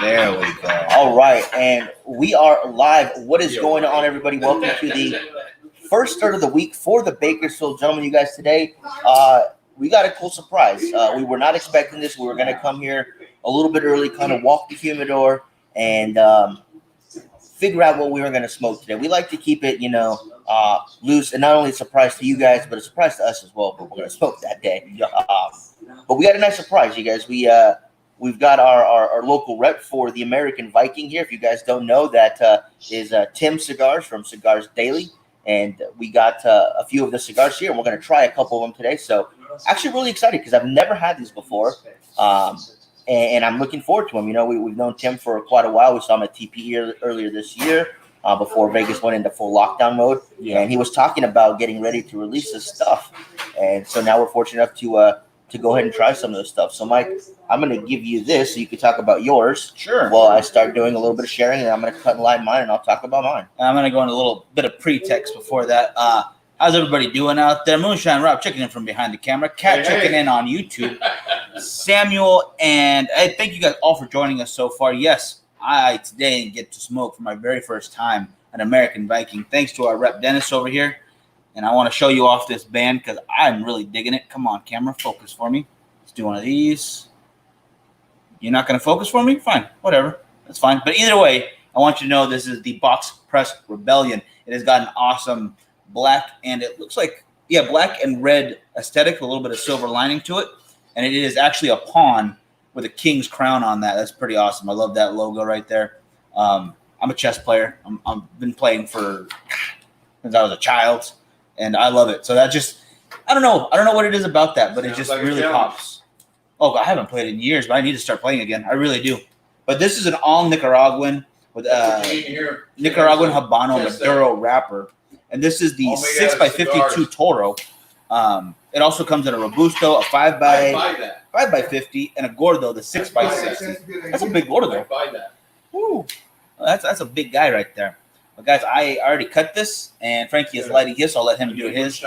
There we go. All right, and we are live. What is going on, everybody? Welcome to the first start of the week for the Bakersfield Gentlemen. You guys, today, we got a cool surprise. We were not expecting this. We were going to come here a little bit early, kind of walk the humidor, and figure out what we were going to smoke today. We like to keep it, loose, and not only a surprise to you guys, but a surprise to us as well. But we're going to smoke that day. But we got a nice surprise, you guys. We've got our local rep for the American Viking here. If you guys don't know, that is Tim Cigars from Cigars Daily. And we got a few of the cigars here, and we're going to try a couple of them today. So actually really excited because I've never had these before. And I'm looking forward to them. We've known Tim for quite a while. We saw him at TP earlier this year before Vegas went into full lockdown mode. And he was talking about getting ready to release his stuff. And so now we're fortunate enough to go ahead and try some of this stuff. So, Mike, I'm going to give you this so you can talk about yours. Sure. While I start doing a little bit of sharing, and I'm going to cut and line mine, and I'll talk about mine. And I'm going to go into a little bit of pretext before that. How's everybody doing out there? Moonshine Rob checking in from behind the camera. Kat checking in on YouTube. Samuel, and I thank you guys all for joining us so far. Yes, I today get to smoke for my very first time an American Viking. Thanks to our rep Dennis over here. And I want to show you off this band because I'm really digging it. Come on, camera, focus for me. Let's do one of these. You're not going to focus for me? Fine, whatever. That's fine. But either way, I want you to know this is the Box Press Rebellion. It has got an awesome black, and it looks like, black and red aesthetic, a little bit of silver lining to it. And it is actually a pawn with a king's crown on that. That's pretty awesome. I love that logo right there. I'm a chess player. I've been playing since I was a child. And I love it. So that just, I don't know what it is about that, but it just like really pops. Oh, I haven't played in years, but I need to start playing again. I really do. But this is an all Nicaraguan with Nicaraguan Habano Maduro wrapper. And this is the 6x52 Toro. It also comes in a Robusto, a 5x50, and a Gordo, the 6x60. That's a big Gordo. Woo. That's a big guy right there. But guys, I already cut this, and Frankie is lighting his, so I'll let him do his.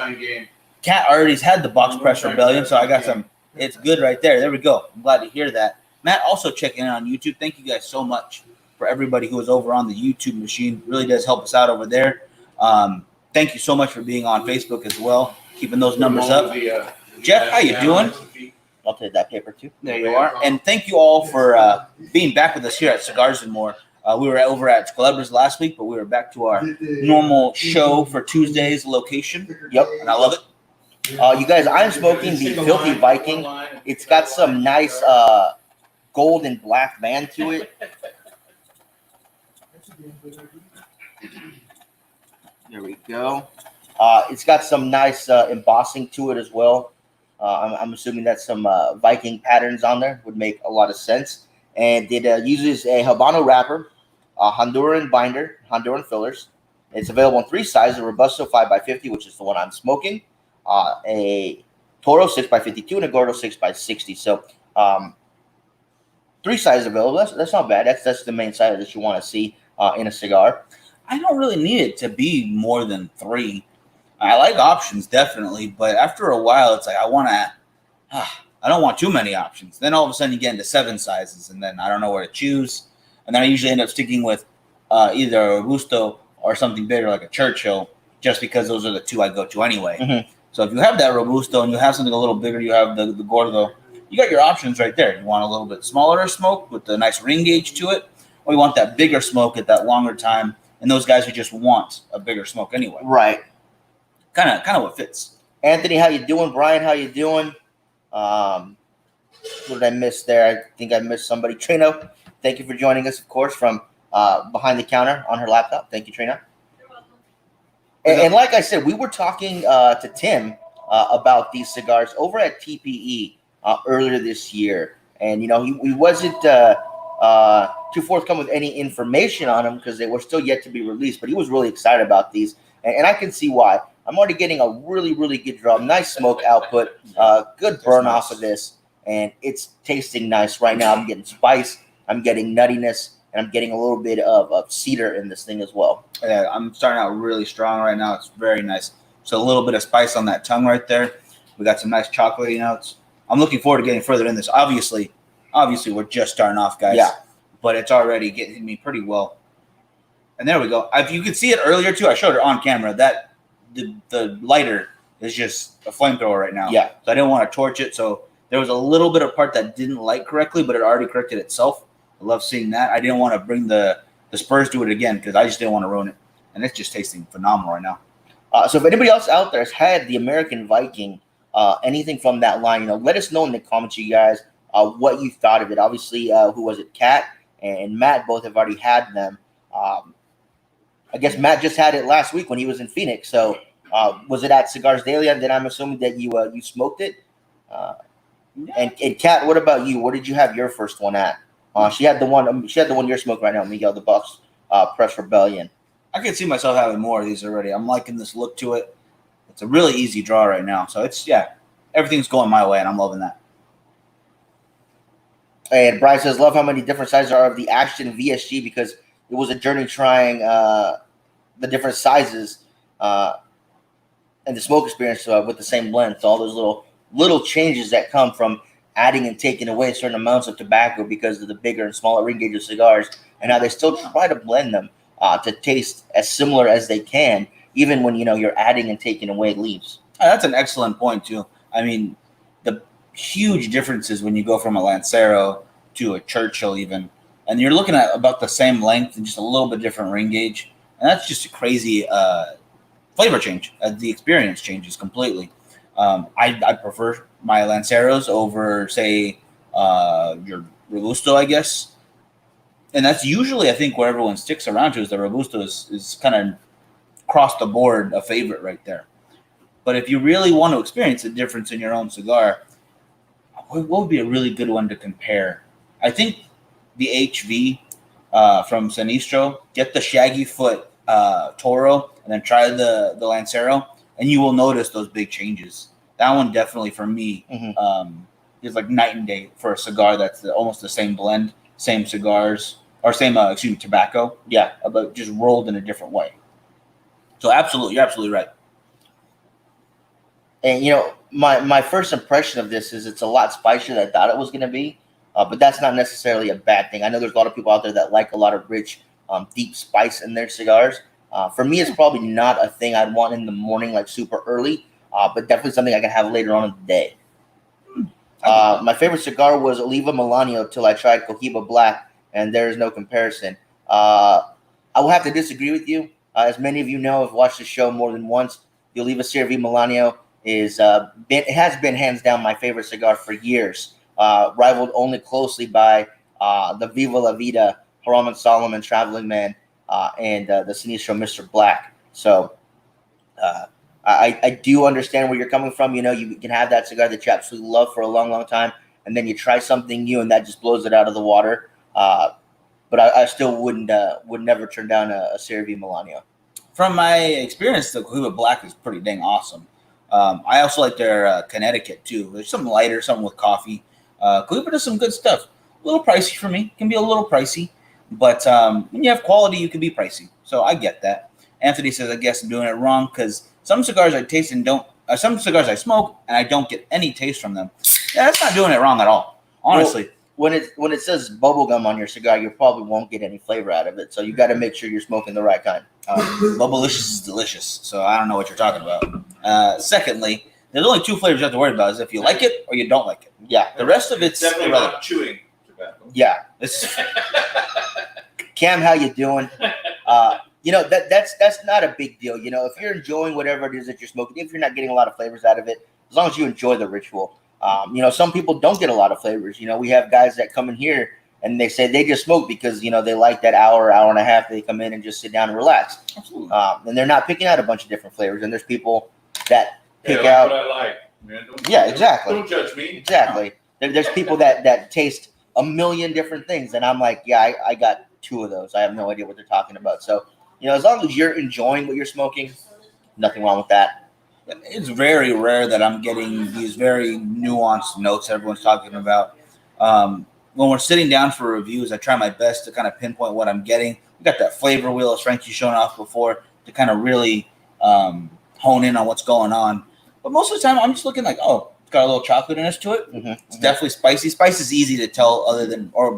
Kat already's had the Box Press Rebellion, so I got some. It's good right there. There we go. I'm glad to hear that. Matt also checking in on YouTube. Thank you guys so much for everybody who is over on the YouTube machine. It really does help us out over there. Thank you so much for being on Facebook as well, keeping those numbers up. Jeff, how you doing? I'll take that paper too. There you are. And thank you all for being back with us here at Cigars and More. We were over at Calebras last week, but we were back to our normal show for Tuesday's location. Yep, and I love it. You guys, I'm smoking the Filthy Viking. It's got some nice gold and black band to it. There we go. It's got some nice embossing to it as well. I'm assuming that some Viking patterns on there would make a lot of sense. And it uses a Habano wrapper, a Honduran binder, Honduran fillers. It's available in three sizes: a Robusto 5x50, which is the one I'm smoking, a Toro 6x52, and a Gordo 6x60. So three sizes available. That's not bad. That's the main size that you want to see in a cigar. I don't really need it to be more than three. I like options, definitely, but after a while, it's like I don't want too many options. Then all of a sudden you get into 7 sizes, and then I don't know where to choose. And then I usually end up sticking with either a Robusto or something bigger like a Churchill, just because those are the two I go to anyway. Mm-hmm. So if you have that Robusto and you have something a little bigger, you have the Gordo, you got your options right there. You want a little bit smaller smoke with a nice ring gauge to it, or you want that bigger smoke at that longer time, and those guys who just want a bigger smoke anyway. Right. Kind of what fits. Anthony, how you doing? Brian, how you doing? What did I miss there? I think I missed somebody. Trina, thank you for joining us, of course, from behind the counter on her laptop. Thank you, Trina. You're welcome. And like I said, we were talking to Tim about these cigars over at TPE earlier this year. And, he wasn't too forthcoming with any information on them because they were still yet to be released. But he was really excited about these. And I can see why. I'm already getting a really, really good draw. Nice smoke output. Good burn off of this. And it's tasting nice right now. I'm getting spice. I'm getting nuttiness. And I'm getting a little bit of cedar in this thing as well. Yeah, I'm starting out really strong right now. It's very nice. So a little bit of spice on that tongue right there. We got some nice chocolatey notes. I'm looking forward to getting further in this. Obviously, Obviously, we're just starting off, guys. Yeah. But it's already getting me pretty well. And there we go. If you could see it earlier too, I showed it on camera. That the lighter is just a flamethrower right now. Yeah. So I didn't want to torch it. So there was a little bit of part that didn't light correctly, but it already corrected itself. I love seeing that. I didn't want to bring the Spurs to it again because I just didn't want to ruin it. And it's just tasting phenomenal right now. So if anybody else out there has had the American Viking, anything from that line, let us know in the comments, you guys, what you thought of it. Obviously, who was it? Kat and Matt both have already had them. I guess Matt just had it last week when he was in Phoenix. So was it at Cigars Daily? And then I'm assuming that you smoked it. And Kat, what about you? Where did you have your first one at? She had the one. She had the one you're smoking right now, Miguel, the Bucks Press Rebellion. I can see myself having more of these already. I'm liking this look to it. It's a really easy draw right now. So it's everything's going my way, and I'm loving that. And Brian says, love how many different sizes are of the Action VSG because it was a journey trying the different sizes and the smoke experience with the same blend. So all those little changes that come from adding and taking away certain amounts of tobacco because of the bigger and smaller ring gauge of cigars, and how they still try to blend them to taste as similar as they can, even when you're adding and taking away leaves. That's an excellent point too. I mean, the huge differences when you go from a Lancero to a Churchill even, and you're looking at about the same length and just a little bit different ring gauge, and that's just a crazy flavor change. The experience changes completely. I prefer my Lanceros over, say, your Robusto, I guess. And that's usually, I think, where everyone sticks around to is the Robusto is kind of across the board a favorite right there. But if you really want to experience a difference in your own cigar, what would be a really good one to compare? I think the HV from Sinistro, get the Shaggy Foot Toro, and then try the Lancero, and you will notice those big changes. That one definitely, for me, is like night and day for a cigar that's almost the same blend, same cigars, or same, tobacco. Yeah, but just rolled in a different way. So absolutely, you're absolutely right. And, my first impression of this is it's a lot spicier than I thought it was going to be. But that's not necessarily a bad thing. I know there's a lot of people out there that like a lot of rich, deep spice in their cigars. For me, it's probably not a thing I'd want in the morning, like super early, but definitely something I can have later on in the day. My favorite cigar was Oliva Milanio till I tried Cohiba Black, and there is no comparison. I will have to disagree with you. As many of you know, have watched the show more than once. The Oliva CRV Milanio has been hands down my favorite cigar for years. Rivaled only closely by the Viva La Vida, Haraman Solomon, Traveling Man, and the Sinistro Mr. Black. So I do understand where you're coming from. You can have that cigar that you absolutely love for a long, long time, and then you try something new, and that just blows it out of the water. But I still would never turn down a CRV Milanio. From my experience, the Cohiba Black is pretty dang awesome. I also like their Connecticut too. There's something lighter, something with coffee. Cohiba does some good stuff. A little pricey for me. Can be a little pricey, but when you have quality, you can be pricey. So I get that. Anthony says, I guess I'm doing it wrong because some cigars I taste and don't. Some cigars I smoke and I don't get any taste from them. Yeah, that's not doing it wrong at all. Honestly. Well, when it says bubblegum on your cigar, you probably won't get any flavor out of it. So you got to make sure you're smoking the right kind. Bubblicious is delicious. So I don't know what you're talking about. Secondly, there's only two flavors you have to worry about: is if you like it or you don't like it. Yeah. The rest of it's definitely irrelevant. not chewing tobacco. Yeah. Cam, how you doing? That's not a big deal. If you're enjoying whatever it is that you're smoking, if you're not getting a lot of flavors out of it, as long as you enjoy the ritual. Some people don't get a lot of flavors. We have guys that come in here and they say they just smoke because, they like that hour and a half. They come in and just sit down and relax. Absolutely. And they're not picking out a bunch of different flavors. And there's people that pick like out. What I like, man. Exactly. Don't judge me. Exactly. There's people that taste a million different things. And I'm like, yeah, I got two of those. I have no idea what they're talking about. So, as long as you're enjoying what you're smoking, nothing wrong with that. It's very rare that I'm getting these very nuanced notes everyone's talking about. When we're sitting down for reviews, I try my best to kind of pinpoint what I'm getting. We got that flavor wheel, as Frankie's shown off before, to kind of really hone in on what's going on. But most of the time, I'm just looking like, oh, it's got a little chocolatiness to it. It's definitely spicy. Spice is easy to tell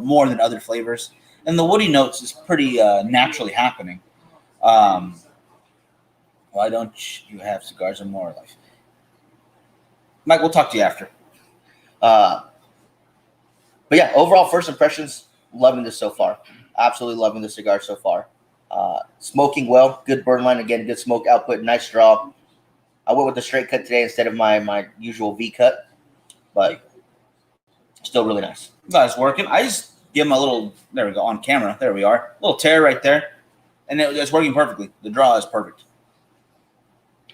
more than other flavors. And the woody notes is pretty naturally happening. Why don't you have cigars in more life? Mike, we'll talk to you after. But yeah, overall first impressions, loving this so far. Absolutely loving the cigar so far. Smoking well, good burn line again, good smoke output, nice draw. I went with the straight cut today instead of my usual V cut, but still really nice. That's working. I just give him a little. There we go on camera. There we are. A little tear right there, and it's working perfectly. The draw is perfect.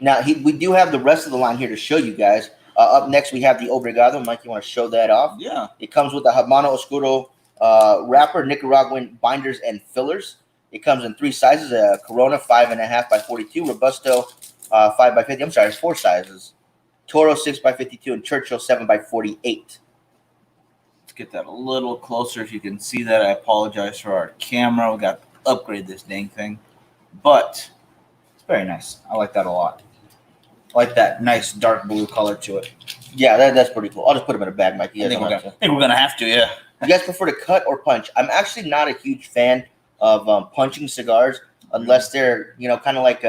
Now we do have the rest of the line here to show you guys. Up next we have the Obrigado. Mike, you want to show that off? Yeah. It comes with the Habano Oscuro wrapper, Nicaraguan binders and fillers. It comes in 3 sizes: a Corona 5.5 by 42, Robusto 5 by 50. I'm sorry, it's 4 sizes: Toro 6 by 52 and Churchill 7 by 48. Let's get that a little closer if you can see that. I apologize for our camera. We got to upgrade this dang thing, but it's very nice. I like that a lot. I like that nice dark blue color to it. Yeah, that's pretty cool. I'll just put them in a bag, Mike. I think we're gonna have to. Yeah. You guys prefer to cut or punch? I'm actually not a huge fan of punching cigars unless they're, kind of like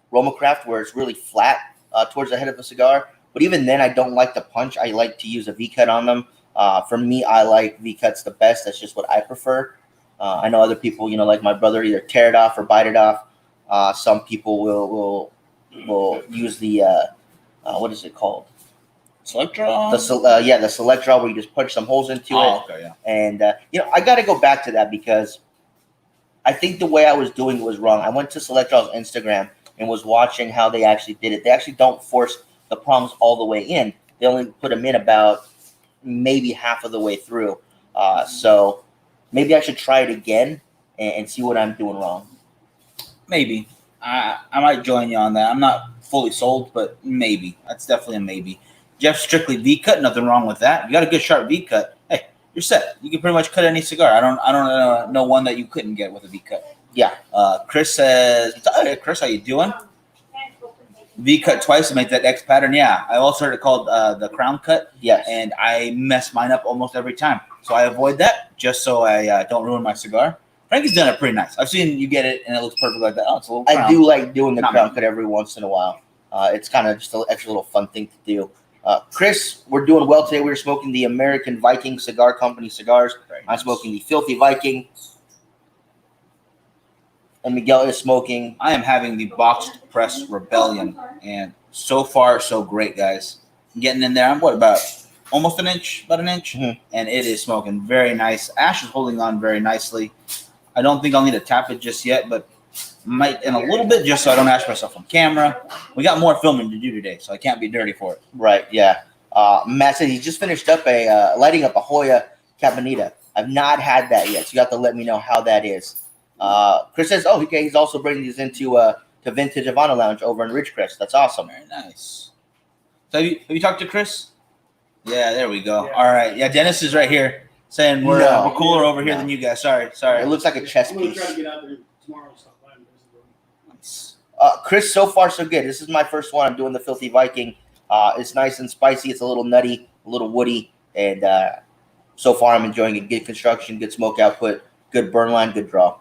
Roma Craft, where it's really flat towards the head of the cigar. But even then, I don't like to punch. I like to use a V-cut on them. For me, I like V-cuts the best. That's just what I prefer. I know other people, like my brother, either tear it off or bite it off. Some people will use the what is it called? Select draw? The select draw, where you just punch some holes into it. Okay, yeah. And, I got to go back to that because I think the way I was doing it was wrong. I went to Select Draw's Instagram and was watching how they actually did it. They actually don't force the prongs all the way in. They only put them in about maybe half of the way through. So maybe I should try it again and see what I'm doing wrong. Maybe. I might join you on that. I'm not fully sold, but maybe. That's definitely a maybe. Jeff strictly V-cut, nothing wrong with that. You got a good sharp V-cut. Hey, you're set. You can pretty much cut any cigar. I don't know one that you couldn't get with a V-cut. Yeah. Chris says, hey, Chris, how you doing? V-cut twice to make that X pattern. Yeah, I also heard it called the crown cut. Yes. And I mess mine up almost every time. So I avoid that just so I don't ruin my cigar. Frankie's done it pretty nice. I've seen you get it and it looks perfect like that. Oh, it's a little crown. I do like doing the crown cut every once in a while. It's kind of just an extra little fun thing to do. Chris, we're doing well today. We're smoking the American Viking Cigar Company cigars. I'm smoking the Filthy Viking. And Miguel is smoking. I am having the Boxed Press Rebellion. And so far, so great, guys. I'm getting in there. I'm about almost an inch, about an inch. Mm-hmm. And it is smoking very nice. Ash is holding on very nicely. I don't think I'll need to tap it just yet, but might in a little bit just so I don't ash myself on camera. We got more filming to do today, so I can't be dirty for it. Right, yeah. Matt said he just finished up lighting up a Hoya Cabanita. I've not had that yet, so you have to let me know how that is. Chris says, okay, he's also bringing these into to Vintage Havana Lounge over in Ridgecrest. That's awesome. Very nice. So have you talked to Chris? Yeah, there we go. Yeah. All right. Yeah, Dennis is right here saying we're cooler over here than you guys. Sorry. It looks like a chess piece. I'm going to try to get out there tomorrow and stop by. Chris, so far so good. This is my first one. I'm doing the Filthy Viking. It's nice and spicy. It's a little nutty, a little woody, and so far I'm enjoying it. Good construction, good smoke output, good burn line, good draw.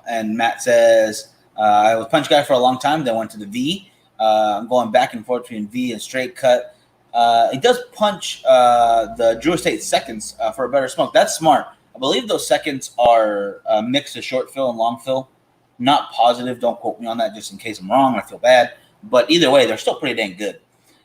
And Matt says, I was punch guy for a long time, then went to the V. I'm going back and forth between V and straight cut. It does punch the Drew Estate seconds for a better smoke. That's smart. I believe those seconds are a mix of short fill and long fill. Not positive. Don't quote me on that just in case I'm wrong. I feel bad. But either way, they're still pretty dang good.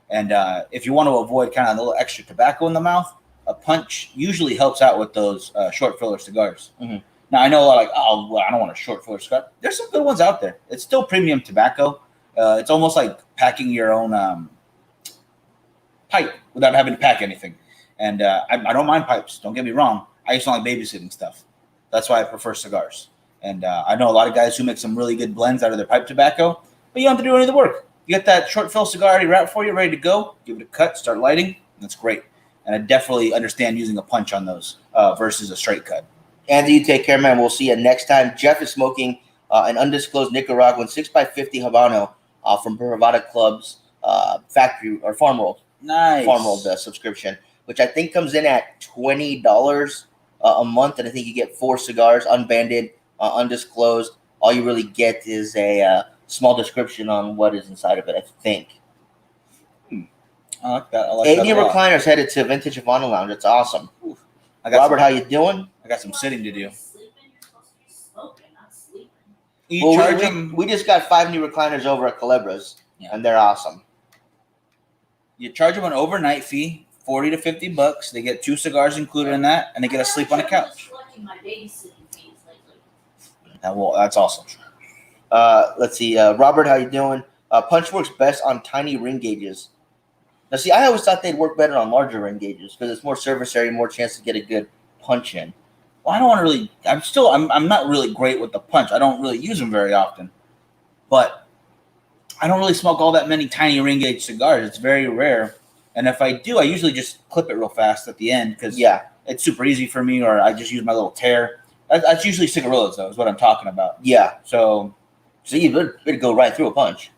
And if you want to avoid kind of a little extra tobacco in the mouth, a punch usually helps out with those short filler cigars. Mm-hmm. Now, I know a lot like, I don't want a short filler cigar. There's some good ones out there. It's still premium tobacco. It's almost like packing your own pipe without having to pack anything. And I don't mind pipes. Don't get me wrong. I just don't like babysitting stuff. That's why I prefer cigars. And I know a lot of guys who make some really good blends out of their pipe tobacco, but you don't have to do any of the work. You get that short fill cigar already wrapped for you, ready to go. Give it a cut, start lighting. That's great. And I definitely understand using a punch on those versus a straight cut. Andy, you take care, man. We'll see you next time. Jeff is smoking an undisclosed Nicaraguan 6x50 Habano from Bravada Club's factory or farm roll. Nice. Farm World subscription, which I think comes in at $20 a month, and I think you get 4 cigars, unbanded, undisclosed. All you really get is a small description on what is inside of it, I think. I like that. I like 8 that new a lot. recliners headed to Vintage Havana Lounge. It's awesome. I got Robert, some, how you doing? I got some sitting to do. Well, charge them. we just got 5 new recliners over at Culebras, and they're awesome. You charge them an overnight fee, $40 to $50. They get 2 cigars included in that, and they get to sleep on a couch. That's awesome. Let's see, Robert, how you doing? Punch works best on tiny ring gauges. Now, see, I always thought they'd work better on larger ring gauges because it's more surface area, more chance to get a good punch in. Well, I don't want to really. I'm not really great with the punch. I don't really use them very often, but I don't really smoke all that many tiny ring gauge cigars. It's very rare, and if I do, I usually just clip it real fast at the end because it's super easy for me, or I just use my little tear. That's usually cigarillos, though, is what I'm talking about. Yeah. So it'd go right through a punch.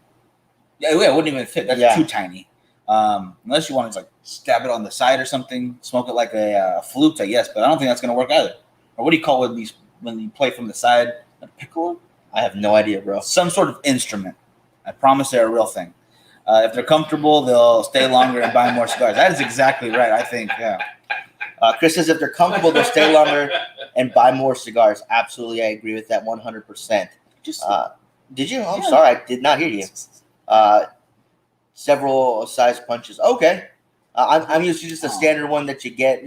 Yeah, it wouldn't even fit. That's too tiny. Unless you want to like stab it on the side or something, smoke it like a flute, I guess. But I don't think that's going to work either. Or what do you call it when you play from the side? A piccolo? I have no idea, bro. Some sort of instrument. I promise they're a real thing. If they're comfortable, they'll stay longer and buy more cigars. That is exactly right, I think. Yeah. Chris says if they're comfortable, they'll stay longer and buy more cigars. Absolutely, I agree with that 100%. Did you? I'm sorry, I did not hear you. Several size punches. Okay. I'm used to just a standard one that you get,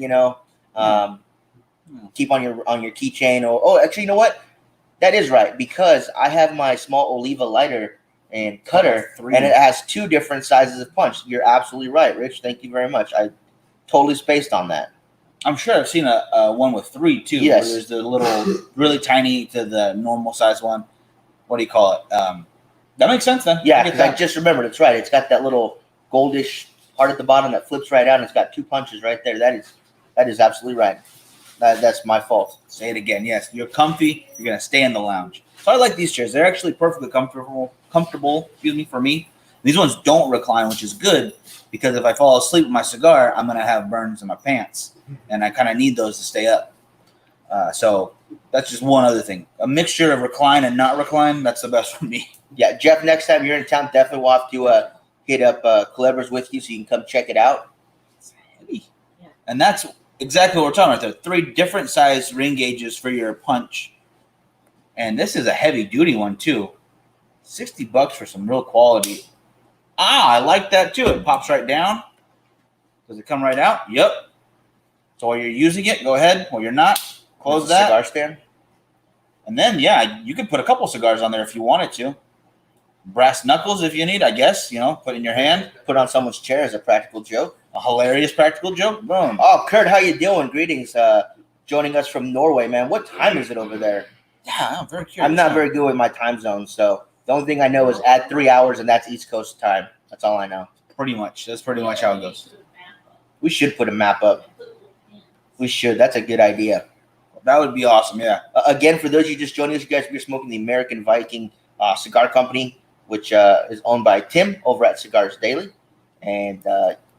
keep on your keychain. Actually, you know what? That is right, because I have my small Oliva lighter and cutter, and it has 2 different sizes of punch. You're absolutely right, Rich. Thank you very much. I totally spaced on that. I'm sure I've seen a one with 3 too. Yes. Where there's the little, really tiny to the normal size one. What do you call it? That makes sense then. Yeah, because I just remembered. It's right. It's got that little goldish part at the bottom that flips right out, and it's got 2 punches right there. That is absolutely right. That's my fault. Say it again. Yes, you're comfy. You're gonna stay in the lounge. So I like these chairs. They're actually perfectly comfortable. Excuse me, for me. These ones don't recline, which is good because if I fall asleep with my cigar, I'm gonna have burns in my pants, and I kind of need those to stay up. So that's just one other thing. A mixture of recline and not recline. That's the best for me. Yeah, Jeff. Next time you're in town, definitely we'll have to hit up Culebras with you so you can come check it out. And that's exactly what we're talking about there. 3 different size ring gauges for your punch. And this is a heavy duty one too. $60 for some real quality. I like that too. It pops right down. Does it come right out? Yep. So while you're using it, go ahead. While you're not, close that. Cigar stand. And then, you could put a couple cigars on there if you wanted to. Brass knuckles if you need, I guess. Put in your hand. Put on someone's chair as a practical joke. A hilarious practical joke. Boom. Oh, Kurt, how you doing? Greetings. Joining us from Norway, man. What time is it over there? Yeah, I'm very curious. I'm not very good with my time zones, so the only thing I know is add 3 hours, and that's East Coast time. That's all I know. Pretty much. That's pretty much how it goes. We should put a map up. We should. That's a good idea. That would be awesome, yeah. Again, for those of you just joining us, you guys, we're smoking the American Viking Cigar Company, which is owned by Tim over at Cigars Daily. And,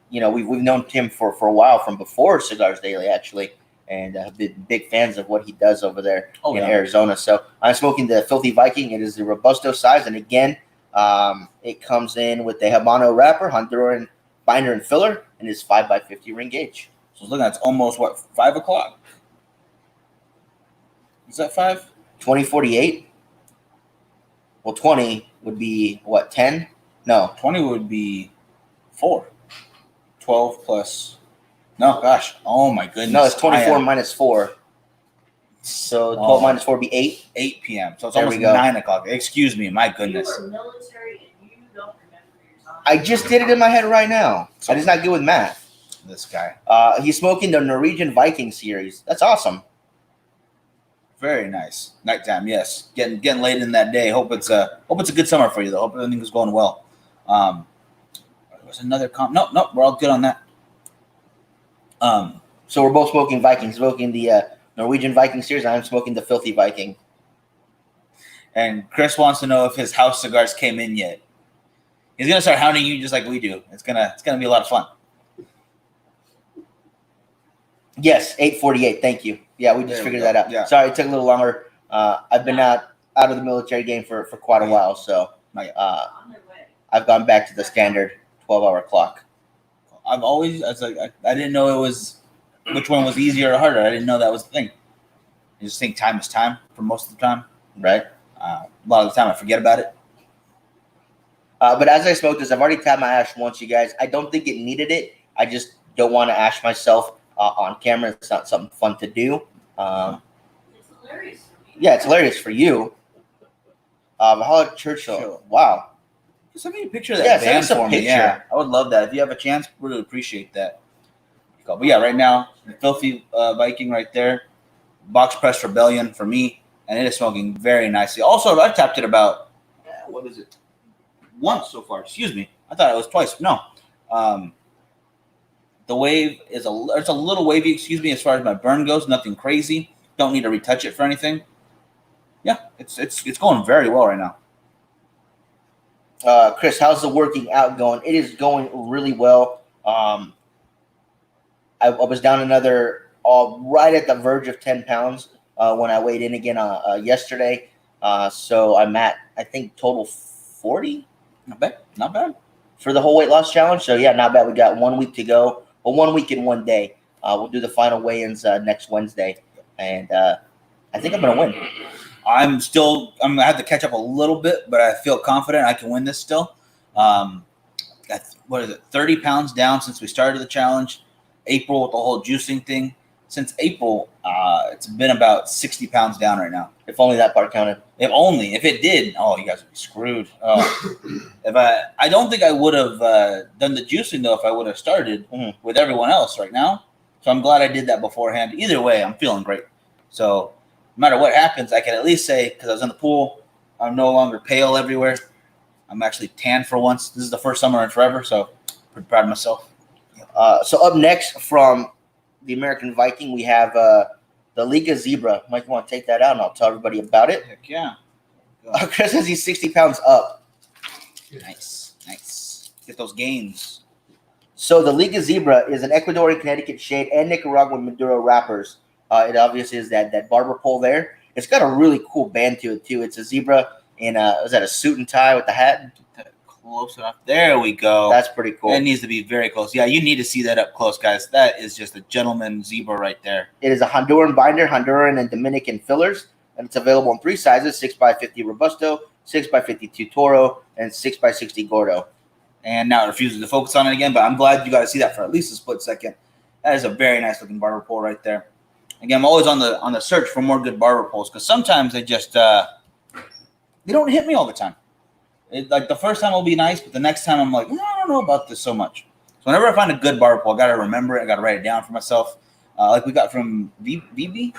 we've known Tim for a while, from before Cigars Daily, actually, and have been big fans of what he does over there in Arizona. So I'm smoking the Filthy Viking. It is the Robusto size. And, again, it comes in with the Habano wrapper, Honduran binder and filler, and is 5x50 ring gauge. So looking at, it's almost, 5 o'clock? Is that 5? 2048. Well, 20 would be, 10? No. 20 would be 4. 12 plus. No, gosh. Oh, my goodness. No, it's 24 minus 4. So 12 minus 4 would be 8. 8 p.m. So it's There almost we go. 9 o'clock. Excuse me. My goodness. You were military and you don't remember your time. I just did it in my head right now. I'm just not good with math. This guy. He's smoking the Norwegian Viking series. That's awesome. Very nice. Nighttime, yes. Getting late in that day. Hope it's a good summer for you though. Hope everything is going well. There was another Nope, we're all good on that. So we're both smoking Vikings. Smoking the Norwegian Viking series. I'm smoking the Filthy Viking. And Chris wants to know if his house cigars came in yet. He's gonna start hounding you just like we do. It's gonna be a lot of fun. Yes, 8:48. Thank you. Yeah, we just There we figured go. that out. Yeah. Sorry, it took a little longer. I've been out of the military game for quite a while, so Not yet. On their way. I've gone back to the standard 12-hour clock. I've always, I was like, I didn't know it was which one was easier or harder. I didn't know that was the thing. I just think time is time for most of the time. Right. A lot of the time I forget about it. But as I smoked this, I've already tapped my ash once, you guys. I don't think it needed it. I just don't want to ash myself on camera. It's not something fun to do. It's hilarious for me. Yeah, it's hilarious for you. Valhalla Churchill. Sure. Wow. Send me a picture of that Yeah, send band us a for me. picture. Yeah, I would love that. If you have a chance, really appreciate that. But yeah, right now, the Filthy Viking right there. Box Press Rebellion for me, and it is smoking very nicely. Also, I've tapped it about, what is it? Once so far. Excuse me. I thought it was twice. No. The wave is it's a little wavy, excuse me, as far as my burn goes. Nothing crazy. Don't need to retouch it for anything. Yeah, it's going very well right now. Chris, how's the working out going? It is going really well. I was down another, right at the verge of 10 pounds when I weighed in again yesterday. So I'm at, I think, total 40. Not bad. Not bad. For the whole weight loss challenge. So, yeah, not bad. We got 1 week to go. Well, 1 week and 1 day. We'll do the final weigh-ins next Wednesday. And I think I'm going to win. I'm gonna have to catch up a little bit, but I feel confident I can win this still. What is it? 30 pounds down since we started the challenge. April with the whole juicing thing. Since April, it's been about 60 pounds down right now. If only that part counted. If it did, you guys would be screwed. I don't think I would have done the juicing though if I would have started with everyone else right now. So I'm glad I did that beforehand. Either way, I'm feeling great. So no matter what happens, I can at least say, because I was in the pool, I'm no longer pale everywhere. I'm actually tan for once. This is the first summer in forever, so pretty proud of myself. So up next from the American Viking, we have the Liga Zebra. Mike, you want to take that out, and I'll tell everybody about it. Heck yeah. Chris says he's 60 pounds up. Nice. Get those gains. So the Liga Zebra is an Ecuadorian, Connecticut shade, and Nicaraguan Maduro wrappers. It obviously is that barber pole there. It's got a really cool band to it too. It's a zebra in is that a suit and tie with the hat? Close enough. There we go. That's pretty cool. That needs to be very close. Yeah, you need to see that up close, guys. That is just a gentleman zebra right there. It is a Honduran binder, Honduran and Dominican fillers, and it's available in 3 sizes: 6x50 Robusto, 6x52 Toro, and 6x60 Gordo. And now it refuses to focus on it again, but I'm glad you got to see that for at least a split second. That is a very nice looking barber pole right there. Again, I'm always on the search for more good barber poles because sometimes they just they don't hit me all the time. Like the first time will be nice, but the next time I'm like, I don't know about this so much. So whenever I find a good barber pole, I got to remember it. I got to write it down for myself. Like we got from VB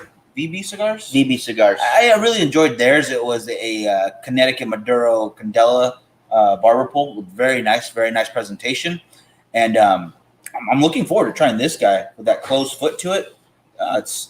Cigars. VB Cigars. I really enjoyed theirs. It was a Connecticut Maduro Candela barber pole with very nice presentation. And I'm looking forward to trying this guy with that closed foot to it.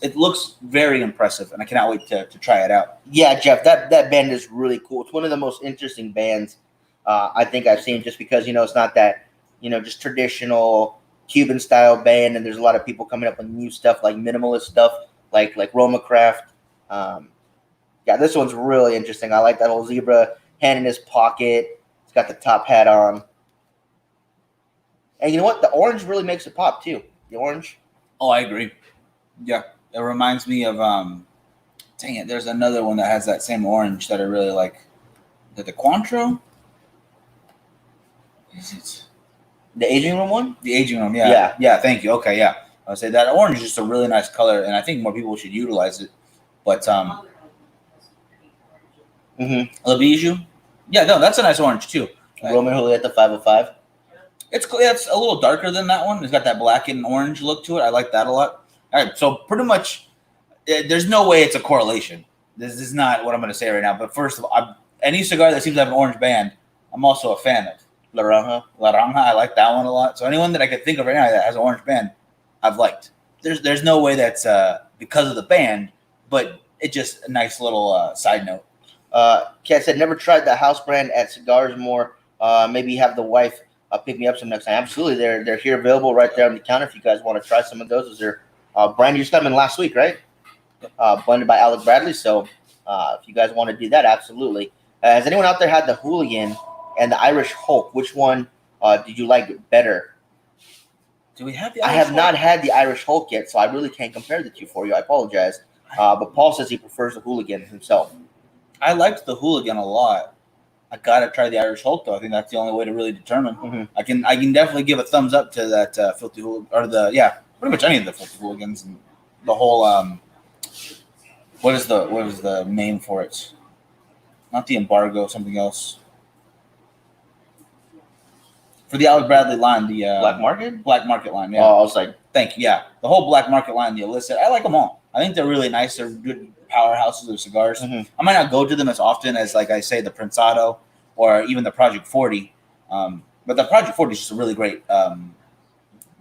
It looks very impressive, and I cannot wait to try it out. Yeah, Jeff, that band is really cool. It's one of the most interesting bands I think I've seen, just because it's not that just traditional Cuban style band, and there's a lot of people coming up with new stuff like minimalist stuff, like Roma Craft. Yeah, this one's really interesting. I like that whole zebra hand in his pocket. It's got the top hat on, and you know what? The orange really makes it pop too. The orange. Oh, I agree. Yeah, it reminds me of dang it. There's another one that has that same orange that I really like. Is it the Cointreau? Is it The aging room one? the aging room? Yeah. Thank you. Okay, yeah. I would say that orange is just a really nice color, and I think more people should utilize it. But Mm-hmm. Le Bijou, yeah, no, that's a nice orange too. Roman Juliet, the 505. It's a little darker than that one. It's got that black and orange look to it. I like that a lot. All right, so pretty much, there's no way it's a correlation. This is not what I'm going to say right now. But first of all, any cigar that seems to have an orange band, I'm also a fan of. La Ranja, I like that one a lot. So anyone that I could think of right now that has an orange band, I've liked. There's no way that's because of the band, but it's just a nice little side note. Kat said, never tried the house brand at Cigars More. Maybe have the wife pick me up some next time. Absolutely, they're here available right there on the counter if you guys want to try some of those. Those are Brand, you just got them in last week, right? Blended by Alec Bradley. So if you guys want to do that, absolutely. Has anyone out there had the Hooligan and the Irish Hulk? Which one did you like better? Do we have the? I have not had the Irish Hulk yet, so I really can't compare the two for you. I apologize. But Paul says he prefers the Hooligan himself. I liked the Hooligan a lot. I gotta try the Irish Hulk though. I think that's the only way to really determine. Mhm. I can definitely give a thumbs up to that filthy Hooligan, or pretty much any of the filthy Hooligans and the whole what is the name for it? Not the embargo, something else. For the Alec Bradley line, the Black Market? Black Market line, yeah. Oh, I was like, Thank you. Yeah, the whole Black Market line, the illicit. I like them all. I think they're really nice. They're good powerhouses of cigars. Mhm. I might not go to them as often as, like I say, the Prensado or even the Project 40. But the Project 40 is just a really great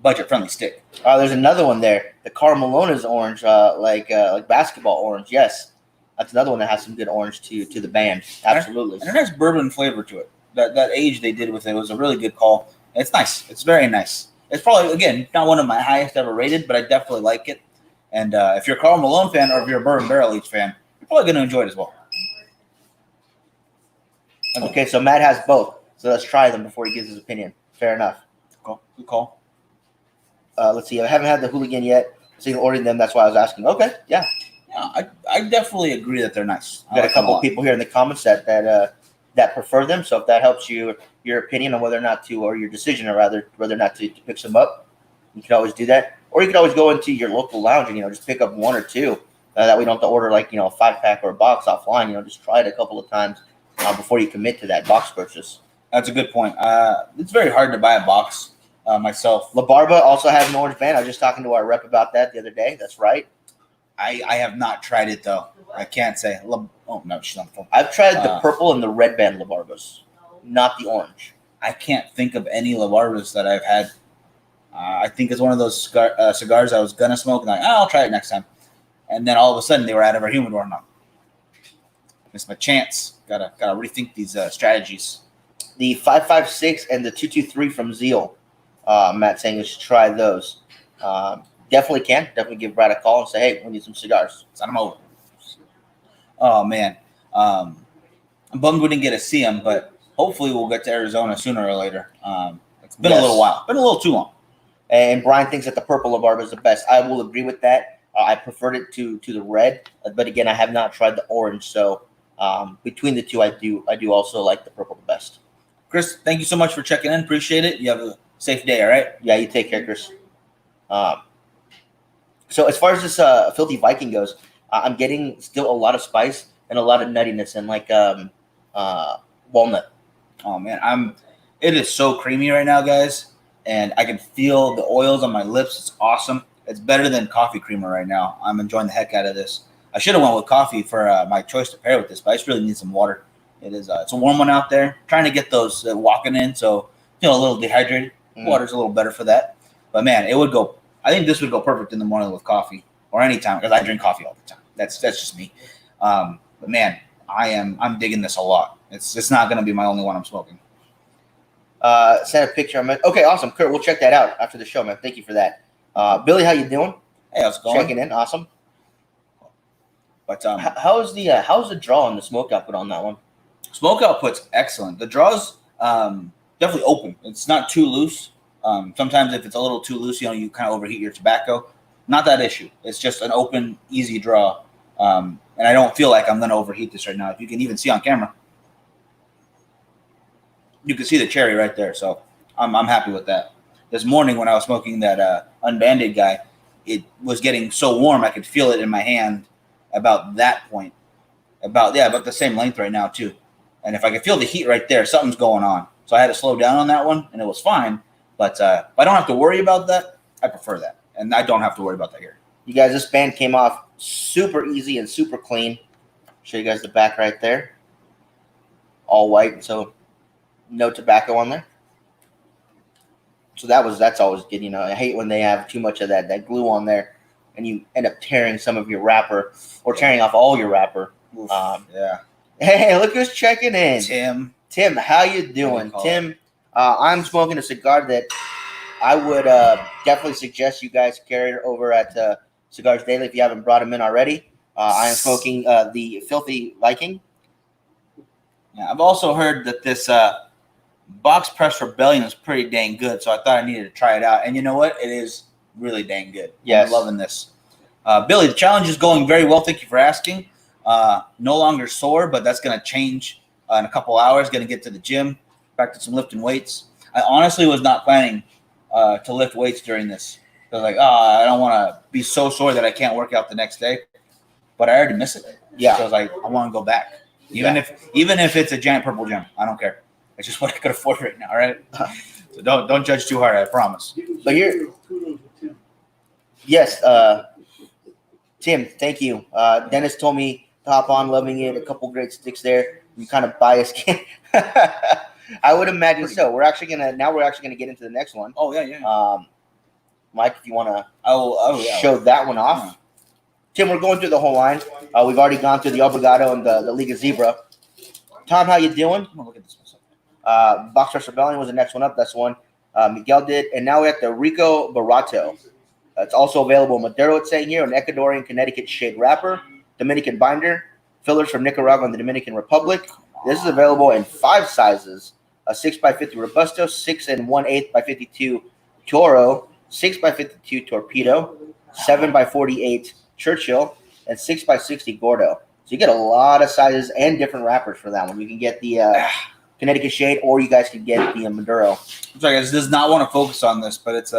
budget-friendly stick. there's another one there. The Carmelona's orange, like basketball orange. Yes, that's another one that has some good orange to the band. Absolutely. And it has bourbon flavor to it. That age they did with it was a really good call. It's nice. It's very nice. It's probably, again, not one of my highest ever rated, but I definitely like it. And if you're a Karl Malone fan or if you're a Bourbon Barrel Aged fan, you're probably going to enjoy it as well. Okay, so Matt has both. So let's try them before he gives his opinion. Fair enough. Good call. Let's see. I haven't had the Hooligan yet. So you ordered them. That's why I was asking. Okay, yeah. Yeah, I definitely agree that they're nice. Got a couple of people here in the comments that prefer them. So if that helps you, your opinion on whether or not to, or your decision, or rather whether or not to pick some up, you can always do that. Or you can always go into your local lounge and just pick up one or two. That we don't have to order like a 5-pack or a box offline. Just try it a couple of times before you commit to that box purchase. That's a good point. It's very hard to buy a box myself. La Barba also has an orange band. I was just talking to our rep about that the other day. That's right. I have not tried it though. I can't say. Oh no, she's on the phone. I've tried the purple and the red band La Barbas, not the orange. I can't think of any La Barbas that I've had. I think it's one of those cigars I was gonna smoke, and I'll try it next time. And then all of a sudden they were out of our humidor. Now missed my chance. Gotta rethink these strategies. The 556 and the 223 from Zeal. Matt saying you should try those. Definitely can. Definitely give Brad a call and say, hey, we need some cigars. Send them over. Oh, man. I'm bummed we didn't get to see him, but hopefully we'll get to Arizona sooner or later. It's been a little while. Been a little too long. And Brian thinks that the purple La Barba is the best. I will agree with that. I preferred it to the red, but again, I have not tried the orange. So between the two, I do also like the purple the best. Chris, thank you so much for checking in. Appreciate it. You have a safe day, all right? Yeah, you take care, Chris. So as far as this Filthy Viking goes, I'm getting still a lot of spice and a lot of nuttiness and like walnut. Oh man, it is so creamy right now, guys, and I can feel the oils on my lips. It's awesome. It's better than coffee creamer right now. I'm enjoying the heck out of this. I should have went with coffee for my choice to pair with this, but I just really need some water. It's a warm one out there. Trying to get those walking in, so a little dehydrated. Water's a little better for that. But man, it would go. I think this would go perfect in the morning with coffee or any time because I drink coffee all the time. That's just me. But man, I'm digging this a lot. It's not going to be my only one I'm smoking. Send a picture. Okay, awesome, Kurt. We'll check that out after the show, man. Thank you for that. Billy, how you doing? Hey, how's it going? Checking in, awesome. But how's the draw on the smoke output on that one? Smoke output's excellent. The draw's definitely open. It's not too loose. Sometimes if it's a little too loose, you kind of overheat your tobacco. Not that issue. It's just an open, easy draw. And I don't feel like I'm going to overheat this right now. If you can even see on camera, you can see the cherry right there. So I'm happy with that. This morning when I was smoking that unbanded guy, it was getting so warm I could feel it in my hand about that point. About the same length right now too. And if I could feel the heat right there, something's going on. So I had to slow down on that one, and it was fine. But if I don't have to worry about that, I prefer that. And I don't have to worry about that here. You guys, this band came off super easy and super clean. Show you guys the back right there. All white, so no tobacco on there. So that's always good. I hate when they have too much of that glue on there, and you end up tearing some of your wrapper or tearing off all your wrapper. Yeah. Hey, look who's checking in. Tim, how you doing? Tim, I'm smoking a cigar that I would definitely suggest you guys carry it over at Cigars Daily if you haven't brought them in already. I am smoking the Filthy Viking. Yeah, I've also heard that this box press Rebellion is pretty dang good, so I thought I needed to try it out. And you know what? It is really dang good. Yes. I'm loving this. Billy, the challenge is going very well. Thank you for asking. No longer sore, but that's going to change in a couple hours. Going to get to the gym, back to some lifting weights. I honestly was not planning to lift weights during this. I was like, I don't want to be so sore that I can't work out the next day. But I already miss it. Yeah. So I was like, I want to go back. Even if it's a giant purple gym, I don't care. It's just what I could afford right now, all right? So don't judge too hard, I promise. But here, Kudos to Tim. yes, Tim, thank you. Dennis told me to hop on, loving it. A couple great sticks there. You kind of biased. I would imagine so. We're actually gonna get into the next one. Oh yeah. Mike, if you want to Yeah. show that one off. Yeah. Tim, we're going through the whole line. We've already gone through the Obrigado and the Liga Zebra. Tom, how you doing? I'm gonna look at this one. Box Rush Rebellion was the next one up. That's the one Miguel did. And now we're at the Rico Barato. It's also available in Maduro, it's saying here, an Ecuadorian Connecticut shade wrapper, Dominican binder, fillers from Nicaragua and the Dominican Republic. This is available in 5 sizes: a 6x50 Robusto, 6 1/8 by 52 Toro, 6x52 Torpedo, 7x48 Churchill, and 6x60 Gordo. So you get a lot of sizes and different wrappers for that one. You can get the Connecticut shade, or you guys can get the Maduro. I'm sorry, guys, does not want to focus on this, but it's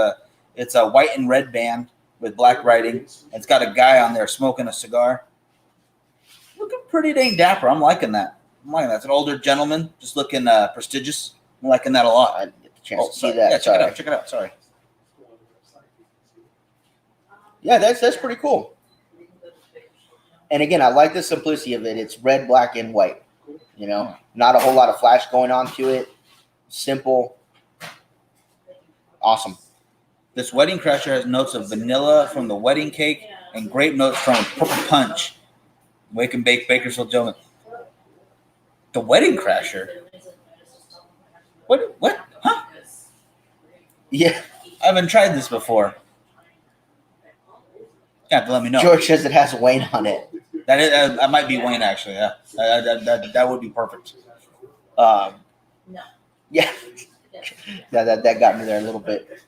a white and red band with black writing. It's got a guy on there smoking a cigar. Looking pretty dang dapper. I'm liking that. It's an older gentleman, just looking prestigious. I'm liking that a lot. I didn't get the chance to see sorry. that. Yeah, Sorry. check it out. Sorry. Yeah, that's pretty cool. And again, I like the simplicity of it. It's red, black, and white. You know, not a whole lot of flash going on to it. Simple. Awesome. This Wedding Crasher has notes of vanilla from the wedding cake and grape notes from Purple Punch. Wake and Bake Bakersfield Gentleman. The Wedding Crasher? What? Huh? Yeah. I haven't tried this before. You have to let me know. George says it has Wayne on it. That might be Wayne, actually. Yeah, that would be perfect. No. Yeah. that got me there a little bit.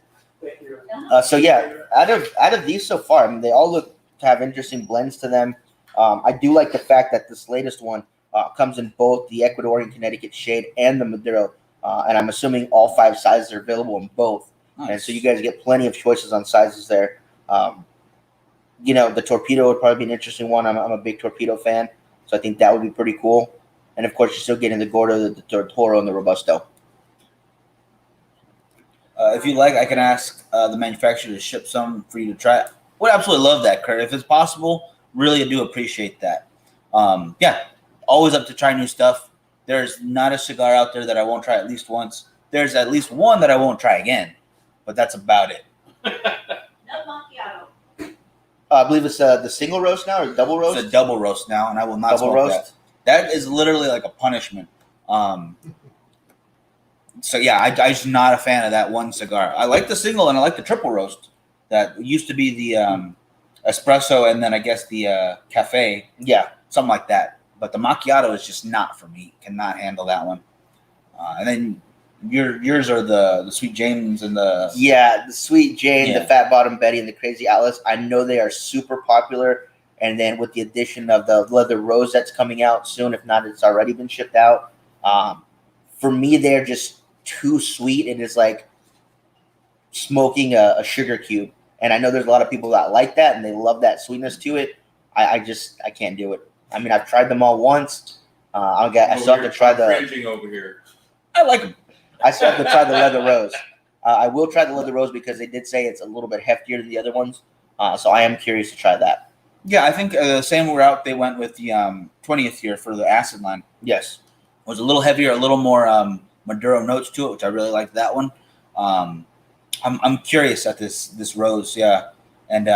So yeah, out of these so far, I mean, they all look to have interesting blends to them. I do like the fact that this latest one comes in both the Ecuadorian Connecticut shade and the Maduro, and I'm assuming all 5 sizes are available in both. Nice. And so you guys get plenty of choices on sizes there. The Torpedo would probably be an interesting one. I'm a big Torpedo fan, so I think that would be pretty cool. And of course, you're still getting the Gordo, the Toro, and the Robusto. If you like, I can ask the manufacturer to ship some for you to try. Would absolutely love that, Kurt. If it's possible, really do appreciate that. Yeah, always up to try new stuff. There's not a cigar out there that I won't try at least once. There's at least one that I won't try again, but that's about it. No macchiato. I believe it's the single roast now, or the double roast? It's a double roast now, and I will not Double smoke roast? that. That is literally like a punishment. So yeah, I'm just not a fan of that one cigar. I like the single and I like the triple roast. That used to be the espresso and then I guess the cafe. Yeah. Something like that. But the macchiato is just not for me. Cannot handle that one. And then yours are the Sweet James and the Yeah, the Sweet Jane, Yeah. the Fat Bottom Betty, and the Crazy Atlas. I know they are super popular. And then with the addition of the Leather Rose that's coming out soon, if not, it's already been shipped out. For me, they're just too sweet. It is like smoking a sugar cube. And I know there's a lot of people that like that and they love that sweetness to it. I can't do it. I mean, I've tried them all once. I still have to try the. Cringing over here. I like them. I still have to try the Leather Rose. I will try the Leather Rose because they did say it's a little bit heftier than the other ones. So I am curious to try that. Yeah, I think the same route they went with the 20th year for the acid line. Yes. It was a little heavier, a little more Maduro notes to it, which I really liked that one. I'm curious at this rose, yeah. And